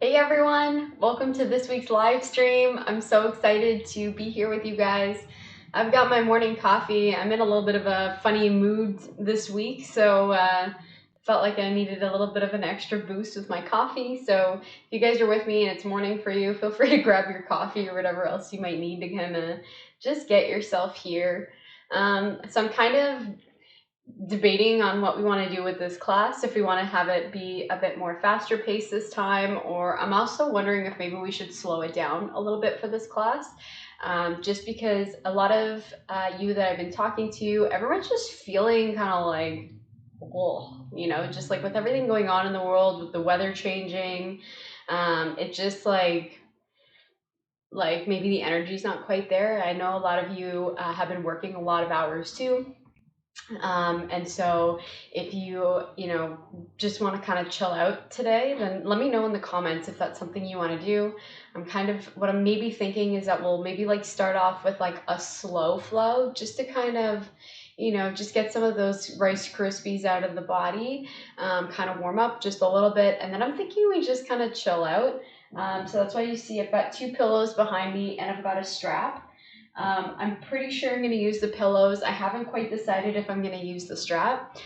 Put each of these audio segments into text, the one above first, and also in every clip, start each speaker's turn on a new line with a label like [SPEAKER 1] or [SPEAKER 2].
[SPEAKER 1] Hey everyone, welcome to this week's live stream. I'm so excited to be here with you guys. I've got my morning coffee. I'm in a little bit of a funny mood this week, so felt like I needed a little bit of an extra boost with my coffee. So if you guys are with me and it's morning for you, feel free to grab your coffee or whatever else you might need to kind of just get yourself here. So I'm kind of debating on what we want to do with this class, if we want to have it be a bit more faster paced this time, or I'm also wondering if maybe we should slow it down a little bit for this class, just because a lot of you that I've been talking to, everyone's just feeling kind of like, oh, you know, just like with everything going on in the world, with the weather changing, it just like maybe the energy's not quite there. I know a lot of you have been working a lot of hours too. And so if you know, just want to kind of chill out today, then let me know in the comments if that's something you want to do. What I'm maybe thinking is that we'll maybe like start off with like a slow flow just to kind of, you know, just get some of those Rice Krispies out of the body, kind of warm up just a little bit. And then I'm thinking we just kind of chill out. So that's why you see I've got 2 pillows behind me and I've got a strap. I'm pretty sure I'm going to use the pillows. I haven't quite decided if I'm going to use the strap.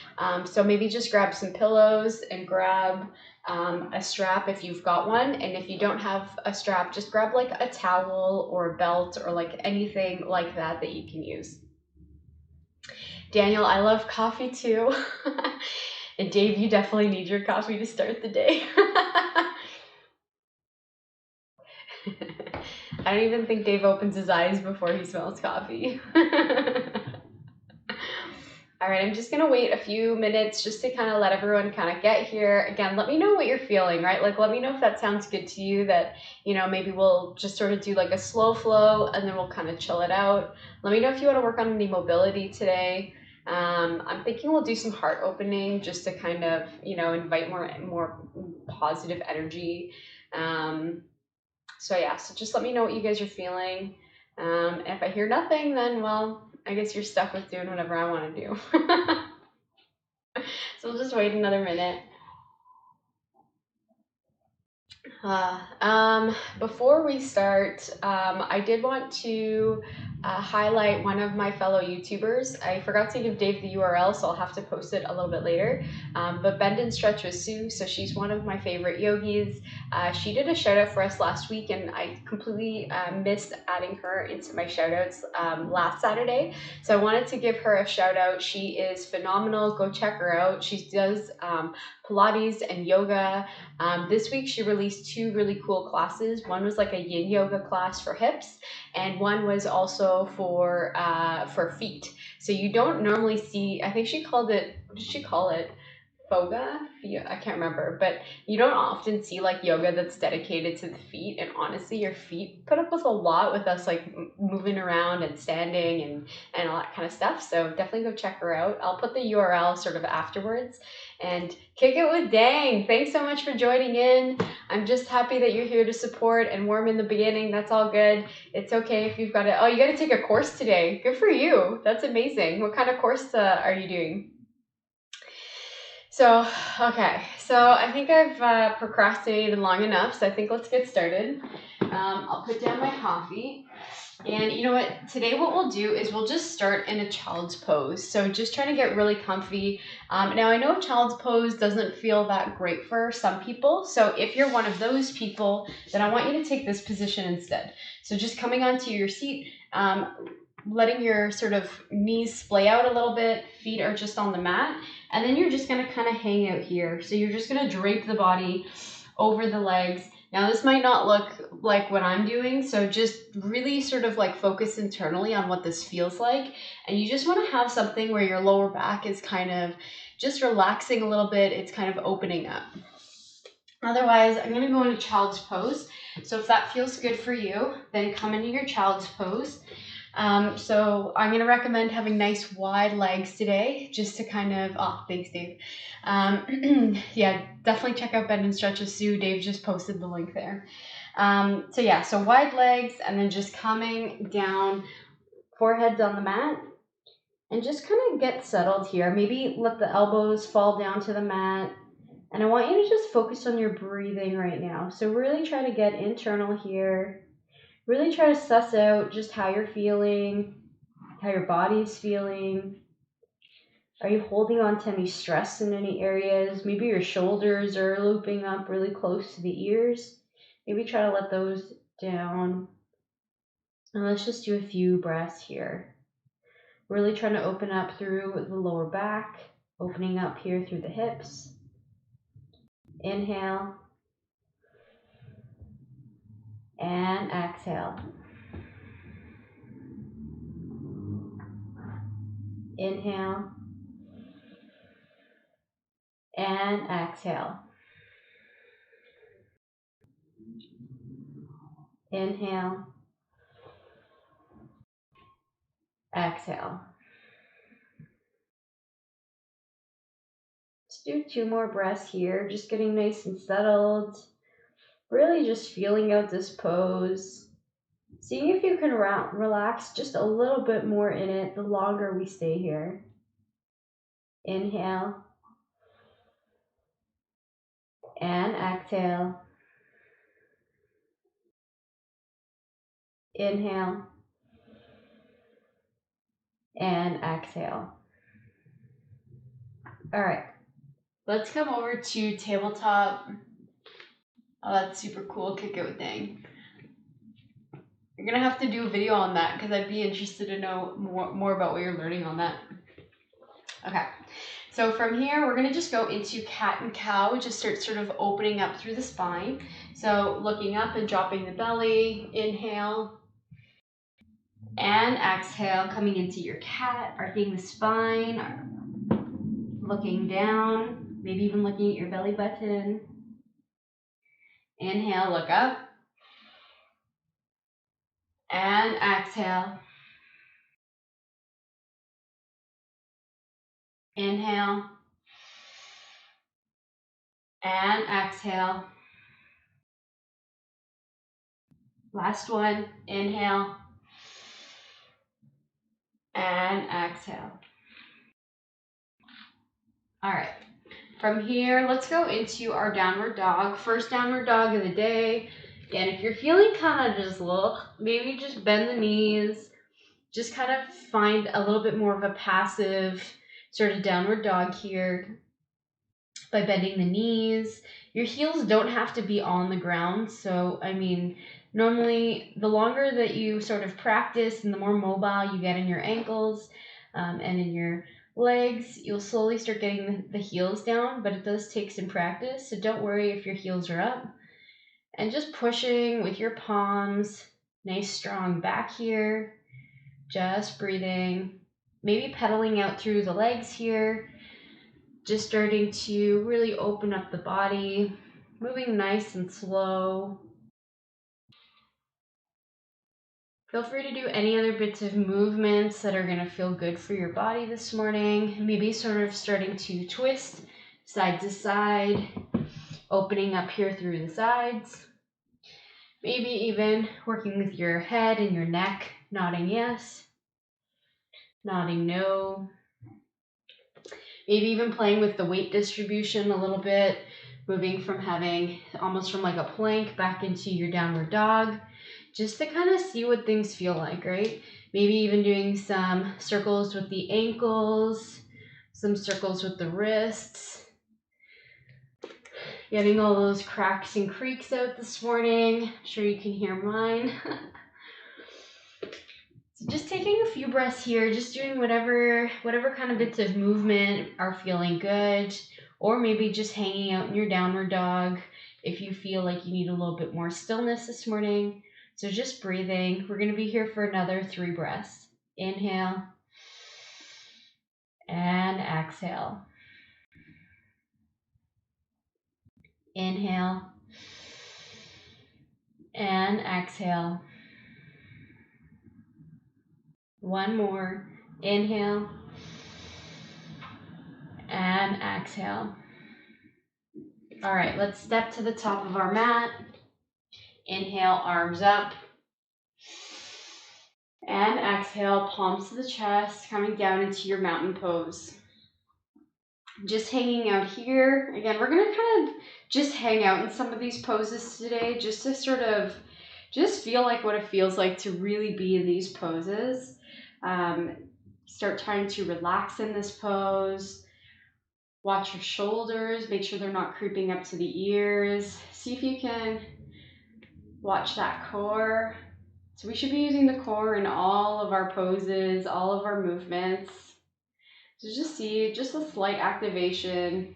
[SPEAKER 1] So maybe just grab some pillows and grab a strap if you've got one. And if you don't have a strap, just grab like a towel or a belt or like anything like that that you can use. Daniel, I love coffee too. And Dave, you definitely need your coffee to start the day. I don't even think Dave opens his eyes before he smells coffee. All right, I'm just gonna wait a few minutes just to kind of let everyone kind of get here. Again, let me know what you're feeling, right? Like, let me know if that sounds good to you, that, you know, maybe we'll just sort of do like a slow flow and then we'll kind of chill it out. Let me know if you want to work on any mobility today. I'm thinking we'll do some heart opening just to kind of, you know, invite more positive energy. So yeah, so just let me know what you guys are feeling. And if I hear nothing, then, well, I guess you're stuck with doing whatever I want to do. So we'll just wait another minute. Before we start, I did want to highlight one of my fellow YouTubers. I forgot to give Dave the URL, so I'll have to post it a little bit later. But Bend and Stretch with Sue, so she's one of my favorite yogis. She did a shout out for us last week, and I completely missed adding her into my shout outs last Saturday. So I wanted to give her a shout out. She is phenomenal. Go check her out. She does Pilates and yoga. This week she released 2 really cool classes. One was like a yin yoga class for hips, and one was also for feet. So you don't normally see, I think she called it, what did she call it? Foga? I can't remember, but you don't often see like yoga that's dedicated to the feet, and honestly your feet put up with a lot with us like moving around and standing and all that kind of stuff. So definitely go check her out. I'll put the URL sort of afterwards. And kick it with Dang. Thanks so much for joining in. I'm just happy that you're here to support and warm in the beginning. That's all good. It's okay if you've got to, oh, you got to take a course today. Good for you. That's amazing. What kind of course are you doing? So, okay, so I think I've procrastinated long enough, so I think let's get started. I'll put down my coffee. And you know what, today what we'll do is we'll just start in a child's pose. So just trying to get really comfy. Now I know child's pose doesn't feel that great for some people. So if you're one of those people, then I want you to take this position instead. So just coming onto your seat, letting your sort of knees splay out a little bit, feet are just on the mat, and then you're just gonna kind of hang out here. So you're just gonna drape the body over the legs. Now this might not look like what I'm doing, so just really sort of like focus internally on what this feels like. And you just want to have something where your lower back is kind of just relaxing a little bit. It's kind of opening up. Otherwise, I'm going to go into child's pose. So if that feels good for you, then come into your child's pose. So I'm going to recommend having nice wide legs today, just to kind of, oh, thanks Dave. Yeah, definitely check out Bend and Stretch with Sue. Dave just posted the link there. So yeah, so wide legs, and then just coming down, foreheads on the mat, and just kind of get settled here. Maybe let the elbows fall down to the mat. And I want you to just focus on your breathing right now. So really try to get internal here. Really try to suss out just how you're feeling, how your body's feeling. Are you holding on to any stress in any areas? Maybe your shoulders are looping up really close to the ears. Maybe try to let those down. And let's just do a few breaths here. Really trying to open up through the lower back, opening up here through the hips. Inhale and exhale. Inhale and exhale. Inhale, exhale. Let's do 2 more breaths here, just getting nice and settled. Really just feeling out this pose. Seeing if you can relax just a little bit more in it the longer we stay here. Inhale and exhale. Inhale and exhale. All right, let's come over to tabletop. Oh, that's super cool, kick out thing. You're gonna have to do a video on that because I'd be interested to know more about what you're learning on that. Okay, so from here, we're gonna just go into cat and cow, just start sort of opening up through the spine. So looking up and dropping the belly, inhale, and exhale, coming into your cat, arching the spine, looking down, maybe even looking at your belly button. Inhale, look up, and exhale. Inhale, and exhale. Last one, inhale, and exhale. All right, from here, let's go into our downward dog. First downward dog of the day. And if you're feeling kind of just maybe just bend the knees, just kind of find a little bit more of a passive sort of downward dog here by bending the knees. Your heels don't have to be on the ground. So, I mean, normally the longer that you sort of practice and the more mobile you get in your ankles and in your legs, you'll slowly start getting the heels down, but it does take some practice. So don't worry if your heels are up. And just pushing with your palms, nice strong back here, just breathing, maybe pedaling out through the legs here, just starting to really open up the body, moving nice and slow. Feel free to do any other bits of movements that are going to feel good for your body this morning. Maybe sort of starting to twist side to side, opening up here through the sides. Maybe even working with your head and your neck, nodding yes, nodding no. Maybe even playing with the weight distribution a little bit, moving from having almost from like a plank back into your downward dog, just to kind of see what things feel like, right? Maybe even doing some circles with the ankles, some circles with the wrists. Getting all those cracks and creaks out this morning. I'm sure you can hear mine. So just taking a few breaths here, just doing whatever kind of bits of movement are feeling good, or maybe just hanging out in your downward dog if you feel like you need a little bit more stillness this morning. So just breathing. We're going to be here for another 3 breaths. Inhale and exhale. Inhale and exhale. One more. Inhale and exhale. All right, let's step to the top of our mat. Inhale, arms up. And exhale, palms to the chest, coming down into your mountain pose. just hanging out here. Again, we're gonna kind of just hang out in some of these poses today, just to sort of just feel like what it feels like to really be in these poses. Start trying to relax in this pose. Watch your shoulders, make sure they're not creeping up to the ears. See if you can watch that core. So we should be using the core in all of our poses, all of our movements. So just see, just a slight activation.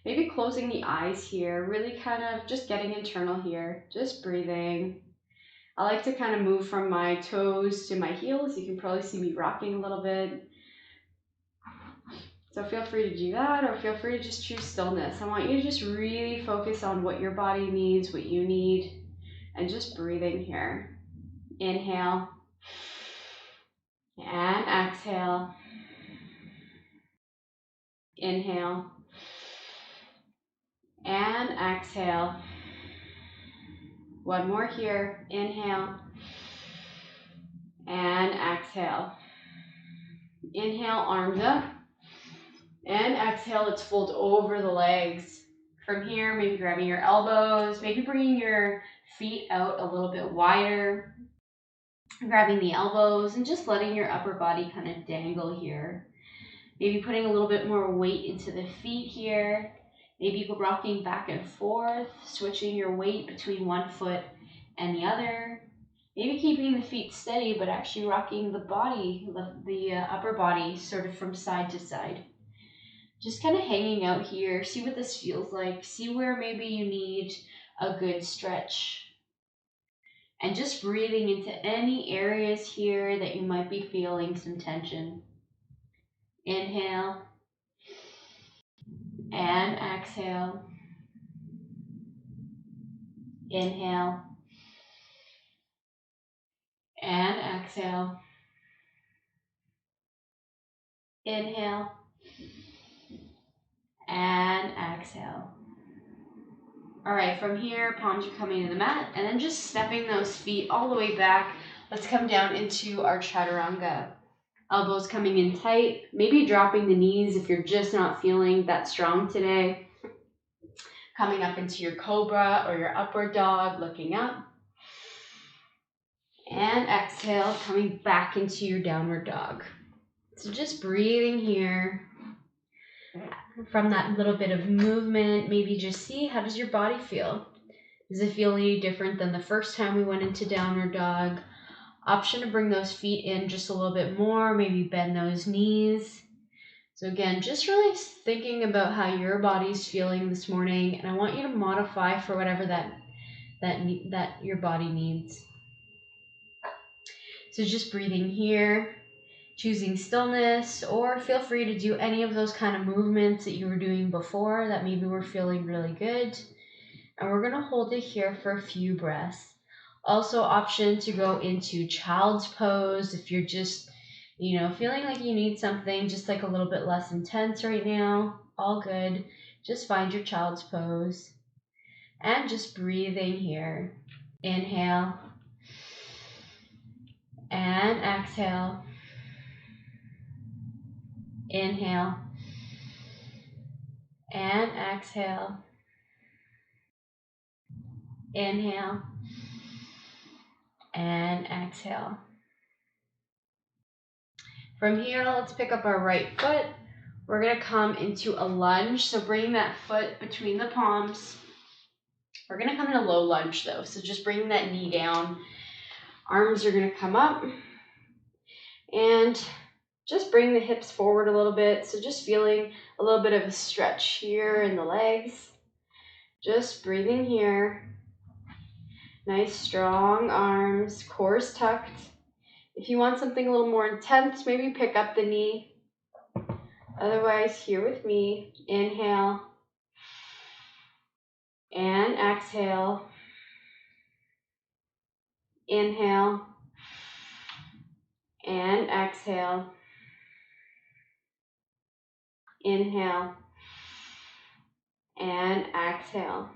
[SPEAKER 1] Maybe closing the eyes here, really kind of just getting internal here, just breathing. I like to kind of move from my toes to my heels. You can probably see me rocking a little bit. So feel free to do that, or feel free to just choose stillness. I want you to just really focus on what your body needs, what you need, and just breathing here. Inhale and exhale. Inhale and exhale. One more here. Inhale and exhale. Inhale, arms up. And exhale, let's fold over the legs. From here, maybe grabbing your elbows, maybe bringing your feet out a little bit wider. Grabbing the elbows and just letting your upper body kind of dangle here. Maybe putting a little bit more weight into the feet here. Maybe rocking back and forth, switching your weight between one foot and the other. Maybe keeping the feet steady, but actually rocking the body, the upper body sort of from side to side. Just kind of hanging out here. See what this feels like. See where maybe you need a good stretch. And just breathing into any areas here that you might be feeling some tension. Inhale and exhale. Inhale and exhale. Inhale and exhale. All right, from here, palms are coming to the mat, and then just stepping those feet all the way back. Let's come down into our Chaturanga. Elbows coming in tight, maybe dropping the knees if you're just not feeling that strong today. Coming up into your cobra or your upward dog, looking up. And exhale, coming back into your downward dog. So just breathing here. From that little bit of movement, maybe just see, how does your body feel? Does it feel any different than the first time we went into downward dog? Option to bring those feet in just a little bit more, maybe bend those knees. So again, just really thinking about how your body's feeling this morning, and I want you to modify for whatever that your body needs. So just breathing here, choosing stillness, or feel free to do any of those kind of movements that you were doing before that maybe were feeling really good. And we're gonna hold it here for a few breaths. Also, option to go into child's pose if you're just, feeling like you need something just like a little bit less intense right now. All good. Just find your child's pose. And just breathing here. Inhale. And exhale. Inhale. And exhale. Inhale. And exhale. From here, let's pick up our right foot. We're gonna come into a lunge. So bring that foot between the palms. We're gonna come in a low lunge though. So just bring that knee down. Arms are gonna come up. And just bring the hips forward a little bit. So just feeling a little bit of a stretch here in the legs. Just breathing here. Nice strong arms, core's tucked. If you want something a little more intense, maybe pick up the knee. Otherwise, here with me, inhale and exhale. Inhale and exhale. Inhale and exhale.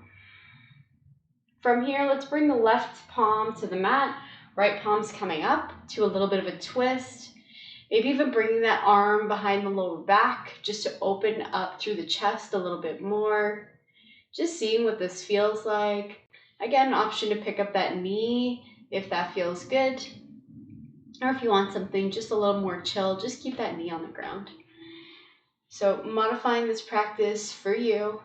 [SPEAKER 1] From here, let's bring the left palm to the mat. Right palm's coming up to a little bit of a twist. Maybe even bringing that arm behind the lower back just to open up through the chest a little bit more. Just seeing what this feels like. Again, an option to pick up that knee if that feels good. Or if you want something just a little more chill, just keep that knee on the ground. So modifying this practice for you.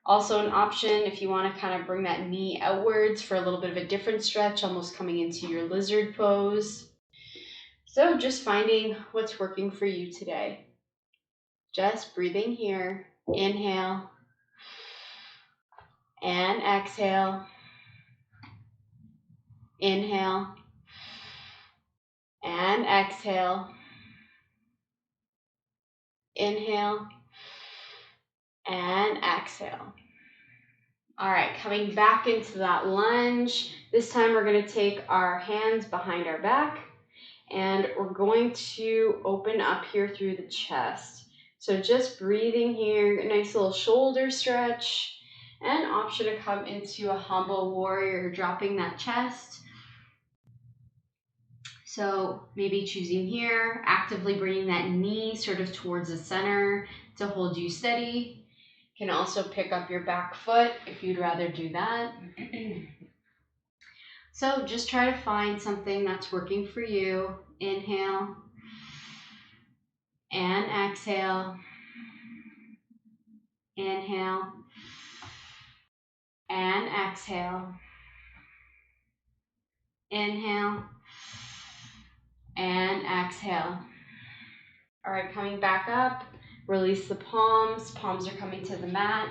[SPEAKER 1] Also an option if you want to kind of bring that knee outwards for a little bit of a different stretch, almost coming into your lizard pose. So just finding what's working for you today. Just breathing here. Inhale and exhale. Inhale and exhale. Inhale and exhale. All right, coming back into that lunge. This time we're going to take our hands behind our back and we're going to open up here through the chest. So just breathing here, a nice little shoulder stretch, and option to come into a humble warrior, dropping that chest. So maybe choosing here, actively bringing that knee sort of towards the center to hold you steady. You can also pick up your back foot if you'd rather do that. So just try to find something that's working for you. Inhale and exhale. Inhale and exhale. Inhale and exhale. All right, coming back up, release the palms. Palms are coming to the mat.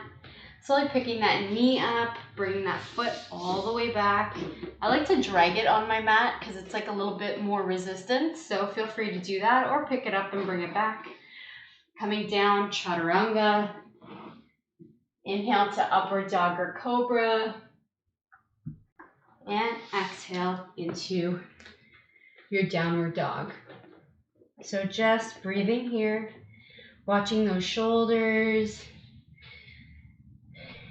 [SPEAKER 1] Slowly picking that knee up, bringing that foot all the way back. I like to drag it on my mat because it's like a little bit more resistant, so feel free to do that or pick it up and bring it back. Coming down, Chaturanga. Inhale to upward dog or cobra. And exhale into your downward dog. So just breathing here, watching those shoulders.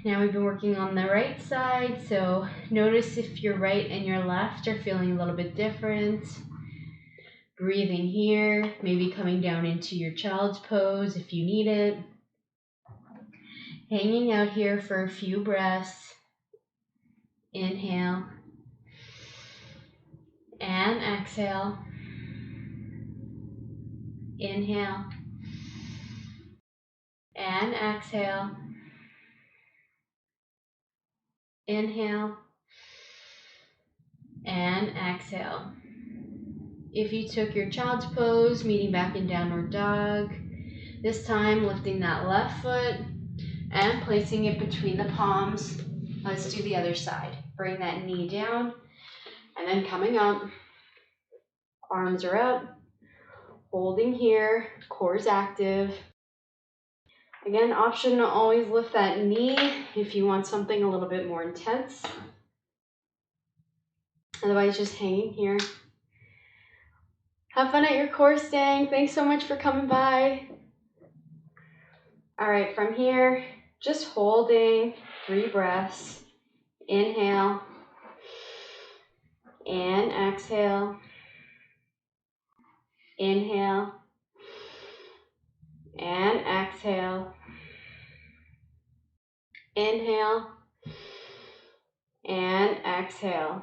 [SPEAKER 1] Now we've been working on the right side, so notice if your right and your left are feeling a little bit different. Breathing here, maybe coming down into your child's pose if you need it. Hanging out here for a few breaths. Inhale and exhale. Inhale and exhale. Inhale and exhale. If you took your child's pose, meeting back in downward dog, this time lifting that left foot and placing it between the palms. Let's do the other side. Bring that knee down and then coming up. Arms are up. Holding here, core is active. Again, option to always lift that knee if you want something a little bit more intense. Otherwise, just hanging here. Have fun at your core staying. Thanks so much for coming by. All right, from here, just holding 3 breaths. Inhale and exhale. Inhale and exhale. Inhale and exhale.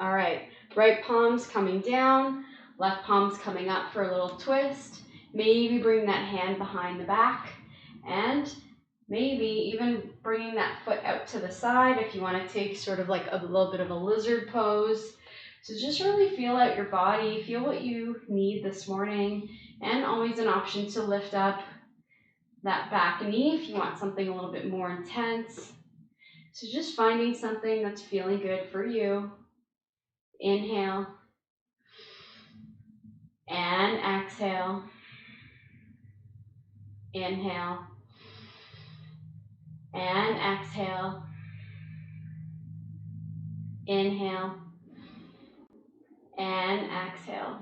[SPEAKER 1] All right, right palms coming down, left palms coming up for a little twist. Maybe bring that hand behind the back and maybe even bringing that foot out to the side if you want to take sort of like a little bit of a lizard pose. So just really feel out your body, feel what you need this morning, and always an option to lift up that back knee if you want something a little bit more intense. So just finding something that's feeling good for you. Inhale and exhale. Inhale and exhale. Inhale and exhale.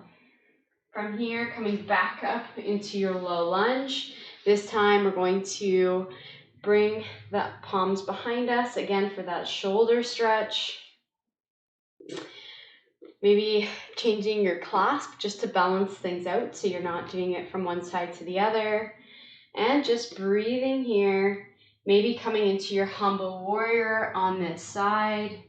[SPEAKER 1] From here, coming back up into your low lunge. This time we're going to bring the palms behind us again for that shoulder stretch. Maybe changing your clasp just to balance things out so you're not doing it from one side to the other. And just breathing here, maybe coming into your humble warrior on this side,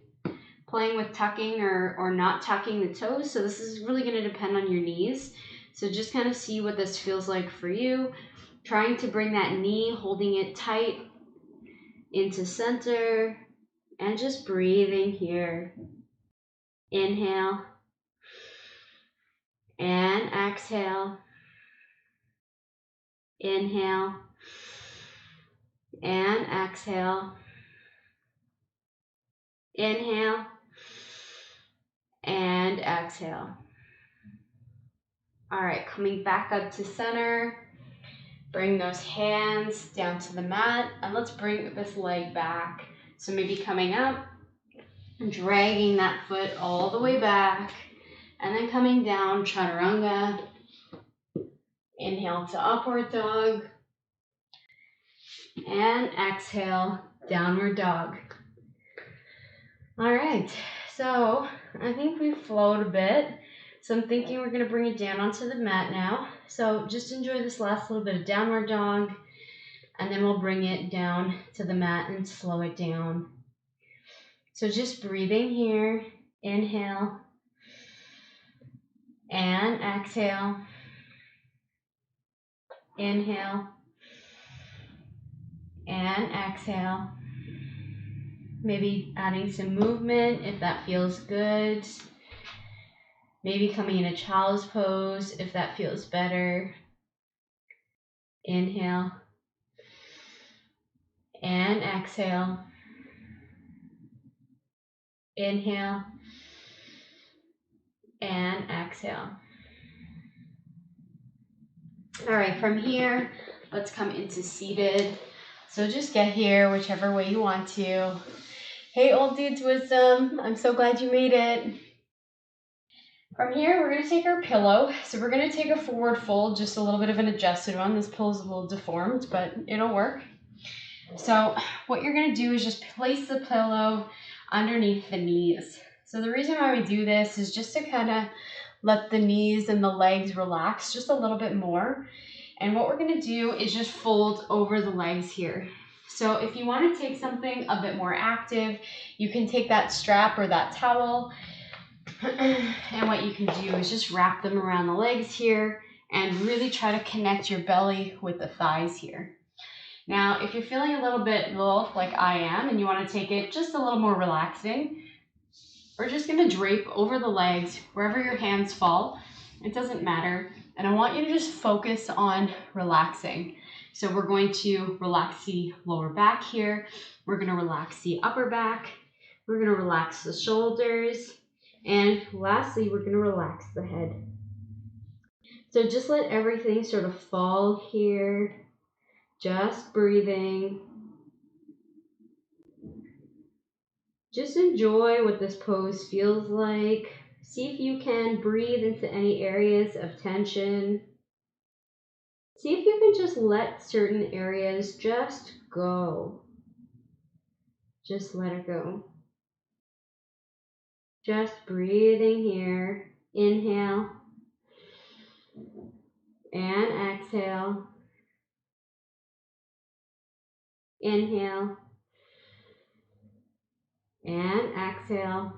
[SPEAKER 1] playing with tucking or not tucking the toes. So this is really going to depend on your knees. So just kind of see what this feels like for you. Trying to bring that knee, holding it tight into center, and just breathing here. Inhale and exhale. Inhale and exhale. Inhale and exhale. All right, coming back up to center. Bring those hands down to the mat, and let's bring this leg back. So maybe coming up, dragging that foot all the way back, and then coming down, Chaturanga. Inhale to upward dog, and exhale, downward dog. All right, so I think we've flowed a bit. So I'm thinking we're gonna bring it down onto the mat now. So just enjoy this last little bit of downward dog, and then we'll bring it down to the mat and slow it down. So just breathing here, inhale and exhale. Inhale and exhale. Maybe adding some movement if that feels good. Maybe coming in a child's pose if that feels better. Inhale and exhale. Inhale and exhale. All right, from here, let's come into seated. So just get here whichever way you want to. Hey, old dude's wisdom. I'm so glad you made it. From here, we're going to take our pillow. So we're going to take a forward fold, just a little bit of an adjusted one. This pillow's a little deformed, but it'll work. So what you're going to do is just place the pillow underneath the knees. So the reason why we do this is just to kind of let the knees and the legs relax just a little bit more. And what we're going to do is just fold over the legs here. So if you want to take something a bit more active, you can take that strap or that towel. And what you can do is just wrap them around the legs here and really try to connect your belly with the thighs here. Now, if you're feeling a little bit low like I am and you want to take it just a little more relaxing, we're just going to drape over the legs wherever your hands fall. It doesn't matter. And I want you to just focus on relaxing. So we're going to relax the lower back here. We're going to relax the upper back. We're going to relax the shoulders. And lastly, we're going to relax the head. So just let everything sort of fall here. Just breathing. Just enjoy what this pose feels like. See if you can breathe into any areas of tension. See if you can just let certain areas just go. Just let it go. Just breathing here. Inhale and exhale. Inhale and exhale.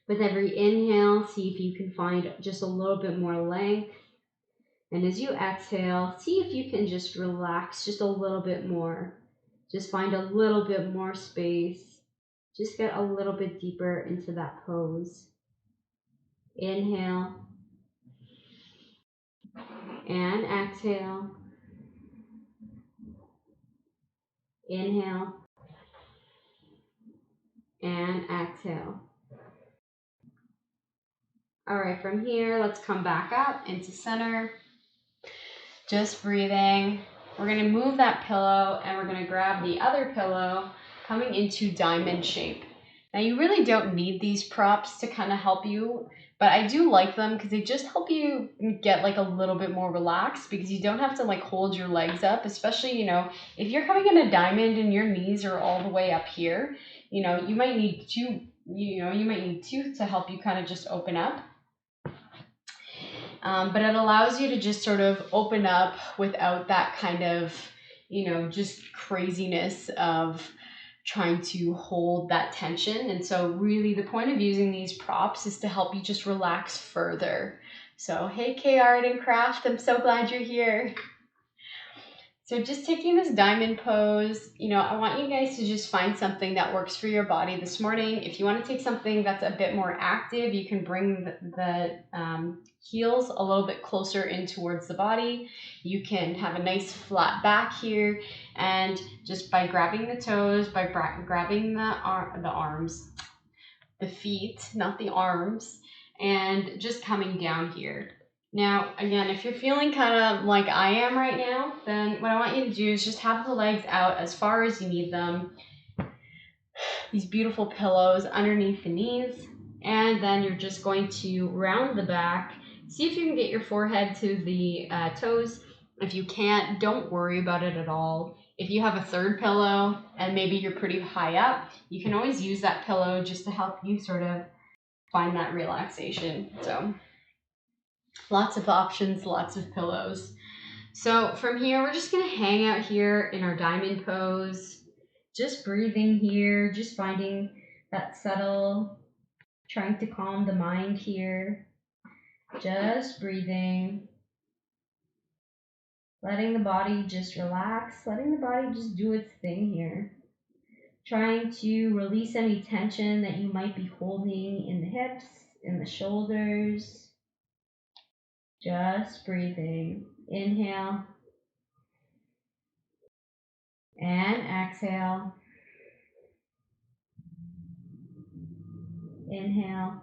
[SPEAKER 1] With every inhale, see if you can find just a little bit more length. And as you exhale, see if you can just relax just a little bit more. Just find a little bit more space. Just get a little bit deeper into that pose. Inhale and exhale. Inhale and exhale. All right, from here, let's come back up into center. Just breathing. We're going to move that pillow and we're going to grab the other pillow coming into diamond shape. Now you really don't need these props to kind of help you, but I do like them because they just help you get like a little bit more relaxed because you don't have to like hold your legs up, especially, you know, if you're coming in a diamond and your knees are all the way up here, you know, you might need to you might need two to help you kind of just open up. But it allows you to just sort of open up without that kind of, just craziness of trying to hold that tension. And so really the point of using these props is to help you just relax further. So hey, K Art and Craft, I'm so glad you're here. So just taking this diamond pose, I want you guys to just find something that works for your body this morning. If you want to take something that's a bit more active, you can bring the heels a little bit closer in towards the body. You can have a nice flat back here, and just by grabbing the toes, by grabbing the arms, the feet, not the arms, and just coming down here. Now, again, if you're feeling kind of like I am right now, then what I want you to do is just have the legs out as far as you need them. These beautiful pillows underneath the knees. And then you're just going to round the back. See if you can get your forehead to the toes. If you can't, don't worry about it at all. If you have a third pillow and maybe you're pretty high up, you can always use that pillow just to help you sort of find that relaxation. So lots of options, lots of pillows. So from here, we're just gonna hang out here in our diamond pose, just breathing here, just finding that subtle, trying to calm the mind here, just breathing, letting the body just relax, letting the body just do its thing here, trying to release any tension that you might be holding in the hips, in the shoulders. Just breathing. Inhale and exhale. Inhale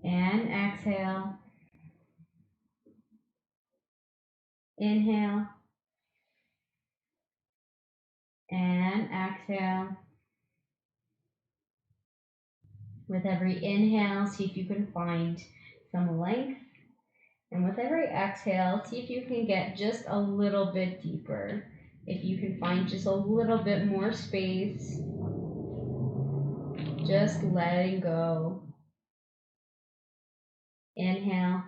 [SPEAKER 1] and exhale. Inhale and exhale. With every inhale, see if you can find some length. And with every exhale, see if you can get just a little bit deeper. If you can find just a little bit more space, just letting go. Inhale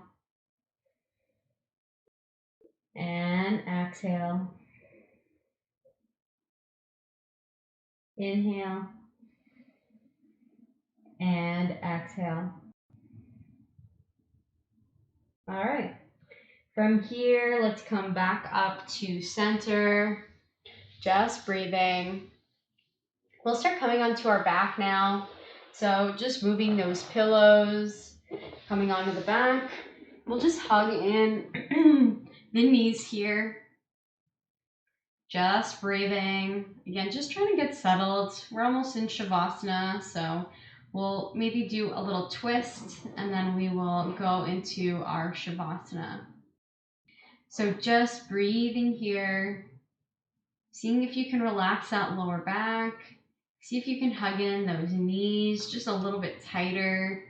[SPEAKER 1] and exhale. Inhale and exhale. All right. From here, let's come back up to center. Just breathing. We'll start coming onto our back now. So just moving those pillows, coming onto the back. We'll just hug in the knees here. Just breathing. Again, just trying to get settled. We're almost in Shavasana, so we'll maybe do a little twist and then we will go into our Shavasana. So just breathing here, seeing if you can relax that lower back. See if you can hug in those knees just a little bit tighter.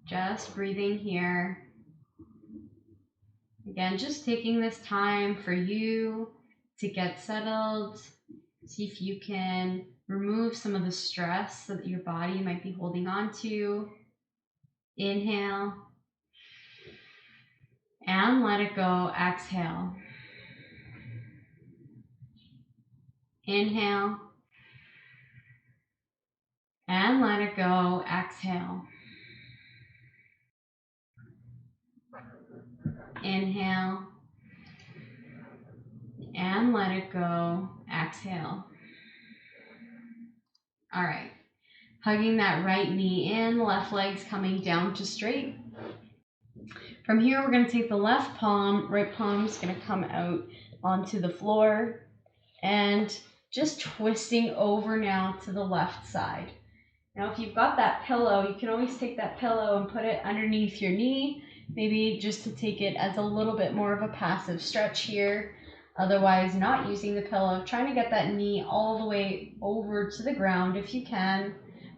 [SPEAKER 1] Just breathing here. Again, just taking this time for you to get settled. See if you can remove some of the stress that your body might be holding on to. Inhale. And let it go. Exhale. Inhale. And let it go. Exhale. Inhale. And let it go. Exhale. All right. Hugging that right knee in, left leg's coming down to straight. From here, we're going to take the left palm, right palm's going to come out onto the floor and just twisting over now to the left side. Now, if you've got that pillow, you can always take that pillow and put it underneath your knee, maybe just to take it as a little bit more of a passive stretch here. Otherwise, not using the pillow, trying to get that knee all the way over to the ground if you can,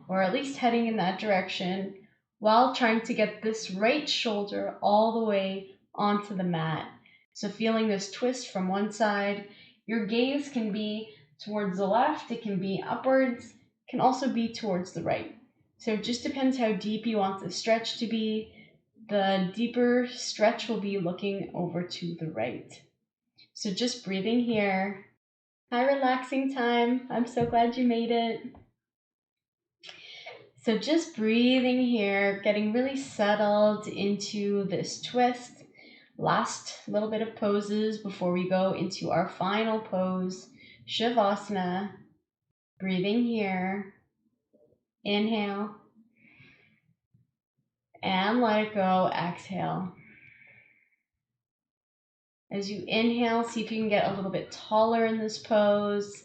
[SPEAKER 1] or at least heading in that direction, while trying to get this right shoulder all the way onto the mat. So feeling this twist from one side, your gaze can be towards the left, it can be upwards, it can also be towards the right. So it just depends how deep you want the stretch to be. The deeper stretch will be looking over to the right. So just breathing here. Hi, relaxing time. I'm so glad you made it. So just breathing here, getting really settled into this twist. Last little bit of poses before we go into our final pose, Shavasana. Breathing here. Inhale. And let it go. Exhale. As you inhale, see if you can get a little bit taller in this pose.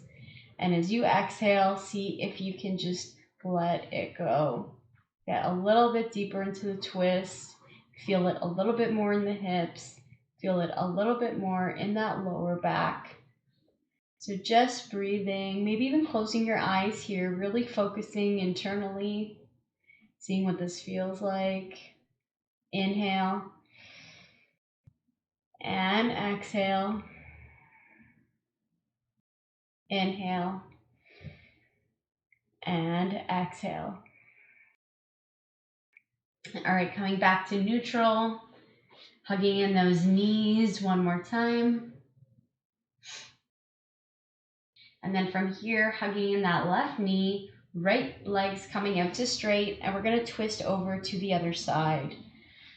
[SPEAKER 1] And as you exhale, see if you can just let it go. Get a little bit deeper into the twist. Feel it a little bit more in the hips. Feel it a little bit more in that lower back. So just breathing, maybe even closing your eyes here, really focusing internally, seeing what this feels like. Inhale and exhale. Inhale and exhale. All right, coming back to neutral, hugging in those knees one more time. And then from here, hugging in that left knee, right leg's coming out to straight, and we're gonna twist over to the other side.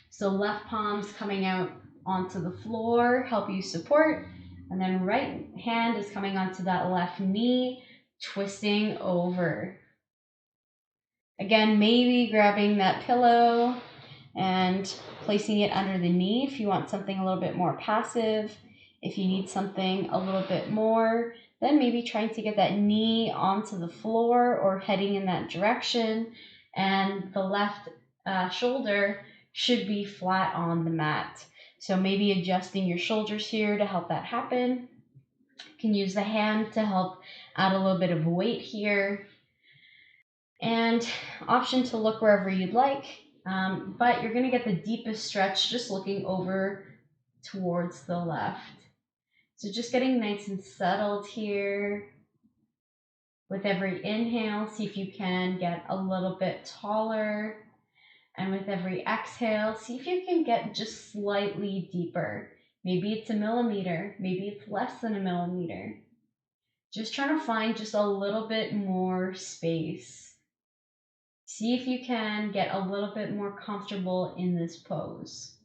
[SPEAKER 1] So left palm's coming out onto the floor, help you support, and then right hand is coming onto that left knee, twisting over. Again, maybe grabbing that pillow and placing it under the knee if you want something a little bit more passive. If you need something a little bit more, then maybe trying to get that knee onto the floor or heading in that direction, and the left shoulder should be flat on the mat. So maybe adjusting your shoulders here to help that happen. You can use the hand to help add a little bit of weight here. And option to look wherever you'd like, but you're going to get the deepest stretch just looking over towards the left. So just getting nice and settled here. With every inhale, see if you can get a little bit taller. And with every exhale, see if you can get just slightly deeper. Maybe it's a millimeter, maybe it's less than a millimeter. Just trying to find just a little bit more space. See if you can get a little bit more comfortable in this pose.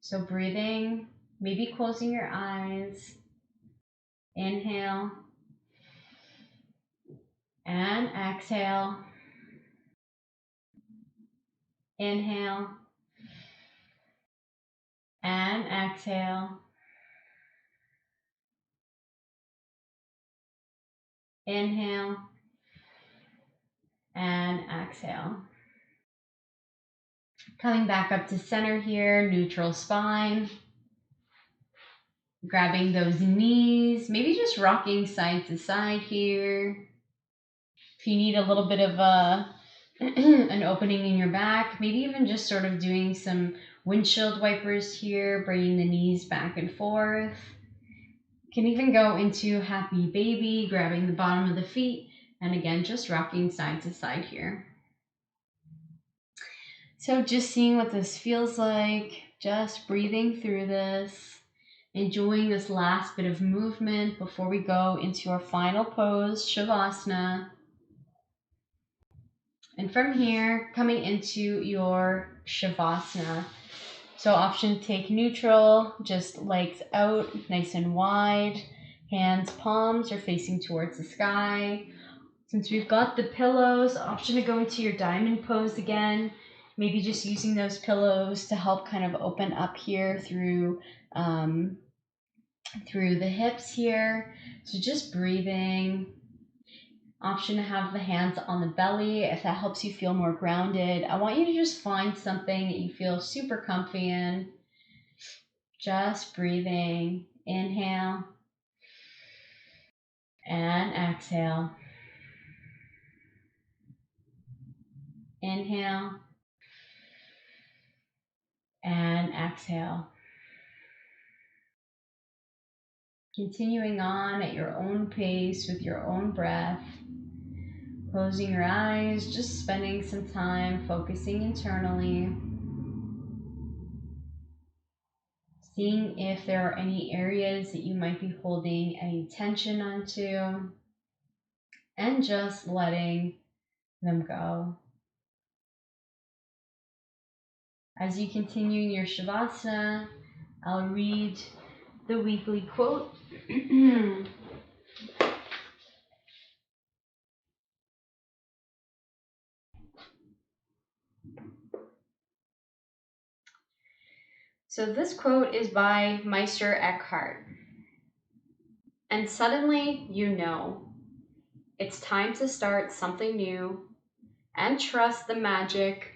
[SPEAKER 1] So breathing, maybe closing your eyes. Inhale and exhale. Inhale and exhale. Inhale and exhale. Coming back up to center here, neutral spine. Grabbing those knees, maybe just rocking side to side here. If you need a little bit of an opening in your back, maybe even just sort of doing some windshield wipers here, bringing the knees back and forth. You can even go into happy baby, grabbing the bottom of the feet, and again, just rocking side to side here. So just seeing what this feels like, just breathing through this, enjoying this last bit of movement before we go into our final pose, Shavasana. And from here, coming into your Shavasana. So option to take neutral, just legs out, nice and wide. Hands, palms are facing towards the sky. Since we've got the pillows, option to go into your diamond pose again. Maybe just using those pillows to help kind of open up here through the hips here. So just breathing. Option to have the hands on the belly if that helps you feel more grounded. I want you to just find something that you feel super comfy in. Just breathing. Inhale and exhale. Inhale and exhale. Continuing on at your own pace with your own breath. Closing your eyes, just spending some time focusing internally. Seeing if there are any areas that you might be holding any tension onto. And just letting them go. As you continue in your Shavasana, I'll read the weekly quote. So this quote is by Meister Eckhart. And suddenly you know it's time to start something new and trust the magic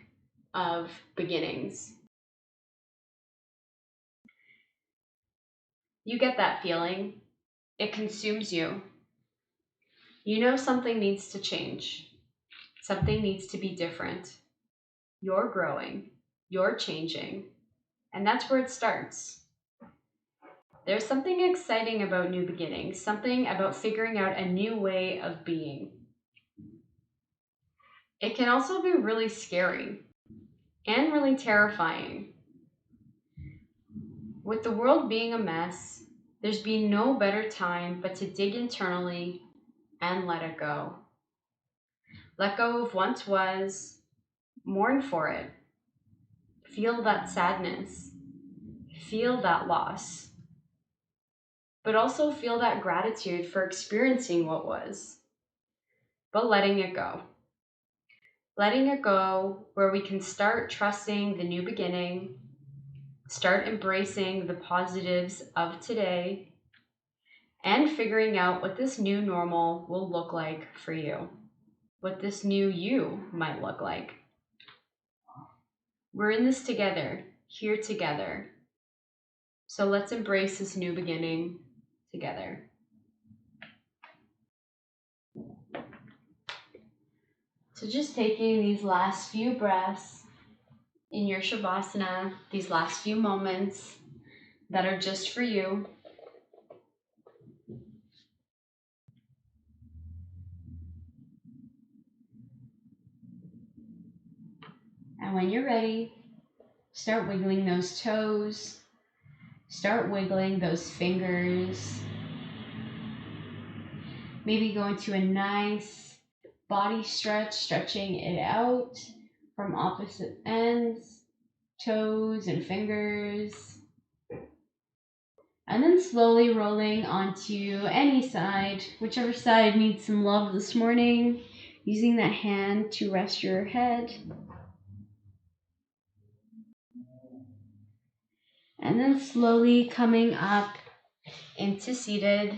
[SPEAKER 1] of beginnings. You get that feeling. It consumes you. You know something needs to change. Something needs to be different. You're growing. You're changing. And that's where it starts. There's something exciting about new beginnings, something about figuring out a new way of being. It can also be really scary and really terrifying. With the world being a mess, there's been no better time but to dig internally and let it go. Let go of once was, mourn for it. Feel that sadness. Feel that loss. But also feel that gratitude for experiencing what was. But letting it go. Letting it go where we can start trusting the new beginning, start embracing the positives of today, and figuring out what this new normal will look like for you, what this new you might look like. We're in this together, here together. So let's embrace this new beginning together. So just taking these last few breaths in your Shavasana, these last few moments that are just for you. And when you're ready, start wiggling those toes. Start wiggling those fingers. Maybe go into a nice body stretch, stretching it out from opposite ends, toes and fingers. And then slowly rolling onto any side, whichever side needs some love this morning, using that hand to rest your head. And then slowly coming up into seated.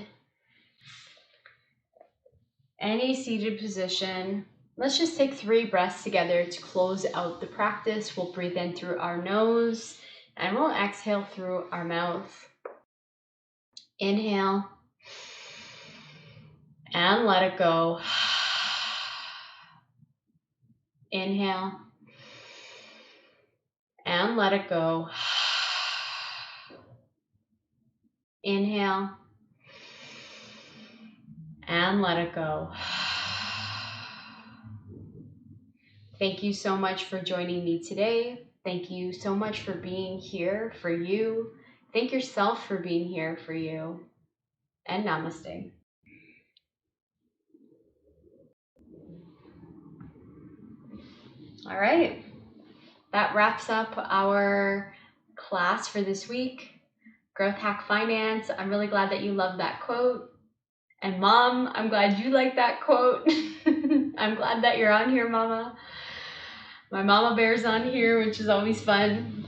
[SPEAKER 1] Any seated position. Let's just take 3 breaths together to close out the practice. We'll breathe in through our nose and we'll exhale through our mouth. Inhale and let it go. Inhale and let it go. Inhale and let it go. Thank you so much for joining me today. Thank you so much for being here for you. Thank yourself for being here for you. And namaste. All right. That wraps up our class for this week. Growth Hack Finance. I'm really glad that you love that quote. And Mom, I'm glad you like that quote. I'm glad that you're on here, Mama. My Mama Bear's on here, which is always fun.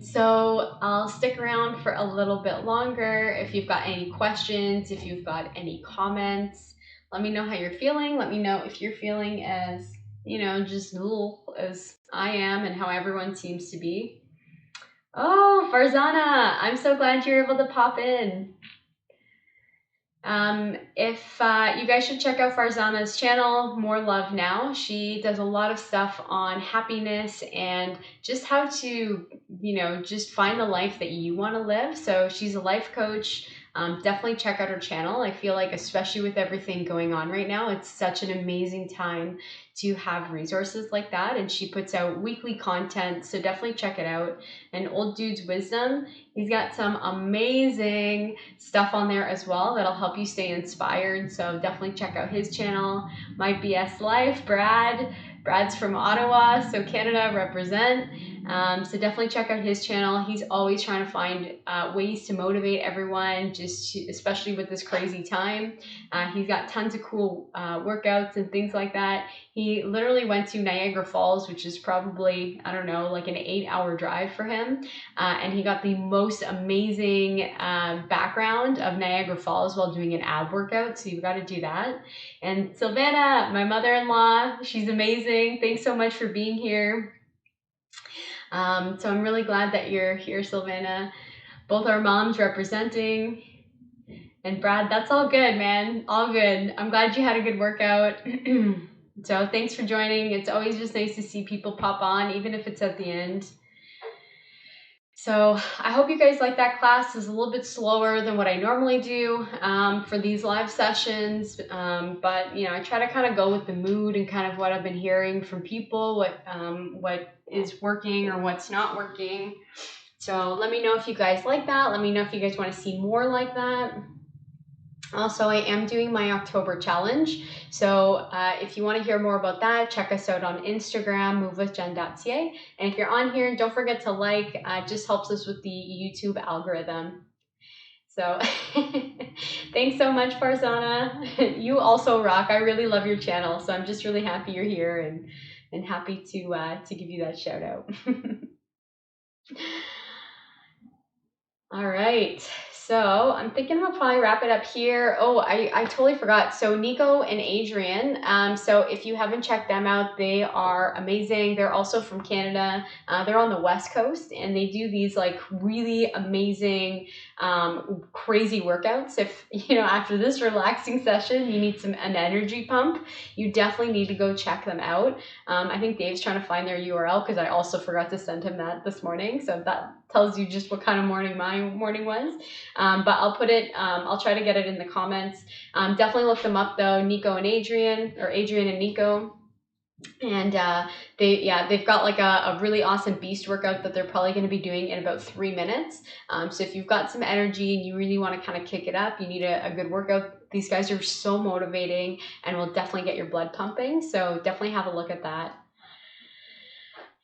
[SPEAKER 1] So I'll stick around for a little bit longer. If you've got any questions, if you've got any comments, let me know how you're feeling. Let me know if you're feeling as, just as I am and how everyone seems to be. Oh, Farzana, I'm so glad you're able to pop in. If you guys should check out Farzana's channel, More Love Now. She does a lot of stuff on happiness and just how to, just find the life that you want to live. So she's a life coach. Definitely check out her channel. I feel like, especially with everything going on right now, it's such an amazing time to have resources like that. And she puts out weekly content, so definitely check it out. And Old Dude's Wisdom, he's got some amazing stuff on there as well that'll help you stay inspired. So definitely check out his channel. My BS Life, Brad's from Ottawa, so Canada represent. So definitely check out his channel. He's always trying to find ways to motivate everyone, especially with this crazy time. He's got tons of cool workouts and things like that. He literally went to Niagara Falls, which is probably, I don't know, like an 8-hour drive for him. And he got the most amazing background of Niagara Falls while doing an ab workout. So you've got to do that. And Silvana, my mother-in-law, she's amazing. Thanks so much for being here. So I'm really glad that you're here, Silvana. Both our moms representing. And Brad, that's all good, man. All good. I'm glad you had a good workout. So thanks for joining. It's always just nice to see people pop on, even if it's at the end. So I hope you guys like that class. It's a little bit slower than what I normally do for these live sessions. But, I try to kind of go with the mood and kind of what I've been hearing from people, what is working or what's not working. So let me know if you guys like that. Let me know if you guys want to see more like that. Also, I am doing my October challenge. So if you want to hear more about that, check us out on Instagram, movewithjen.ca. And if you're on here, don't forget to like. It just helps us with the YouTube algorithm. So thanks so much, Farzana. You also rock. I really love your channel. So I'm just really happy you're here and happy to give you that shout out. All right, so I'm thinking I'll probably wrap it up here. Oh, I totally forgot. So Nico and Adrian, so if you haven't checked them out, they are amazing. They're also from Canada. They're on the West Coast, and they do these like really amazing, crazy workouts. If, after this relaxing session, you need an energy pump, you definitely need to go check them out. I think Dave's trying to find their URL because I also forgot to send him that this morning. So that tells you just what kind of morning my morning was. But I'll put it, I'll try to get it in the comments. Definitely look them up though, Nico and Adrian, or Adrian and Nico. And they've got like a really awesome beast workout that they're probably going to be doing in about 3 minutes. So if you've got some energy and you really want to kind of kick it up, you need a good workout. These guys are so motivating and will definitely get your blood pumping. So definitely have a look at that.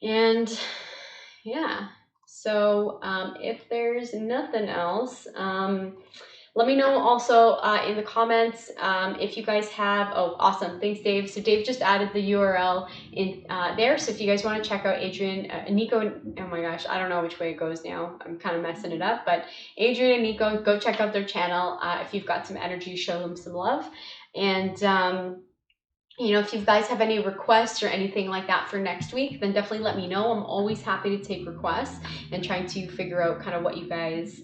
[SPEAKER 1] And yeah. So if there's nothing else, let me know also in the comments if you guys have, oh, awesome. Thanks, Dave. So Dave just added the URL in there. So if you guys want to check out Adrian, Nico, oh my gosh, I don't know which way it goes now. I'm kind of messing it up, but Adrian and Nico, go check out their channel. If you've got some energy, show them some love. And if you guys have any requests or anything like that for next week, then definitely let me know. I'm always happy to take requests and trying to figure out kind of what you guys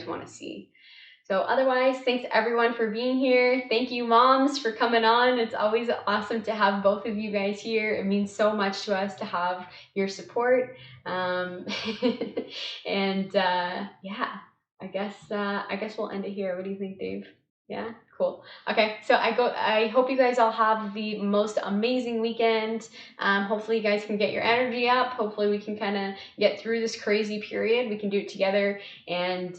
[SPEAKER 1] want to see. So otherwise, thanks everyone for being here. Thank you, moms, for coming on. It's always awesome to have both of you guys here. It means so much to us to have your support. Yeah, I guess we'll end it here. What do you think, Dave? Yeah, cool. Okay, so I hope you guys all have the most amazing weekend. Hopefully you guys can get your energy up. Hopefully we can kind of get through this crazy period. We can do it together. And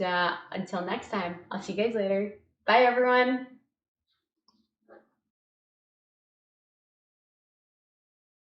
[SPEAKER 1] until next time, I'll see you guys later. Bye, everyone.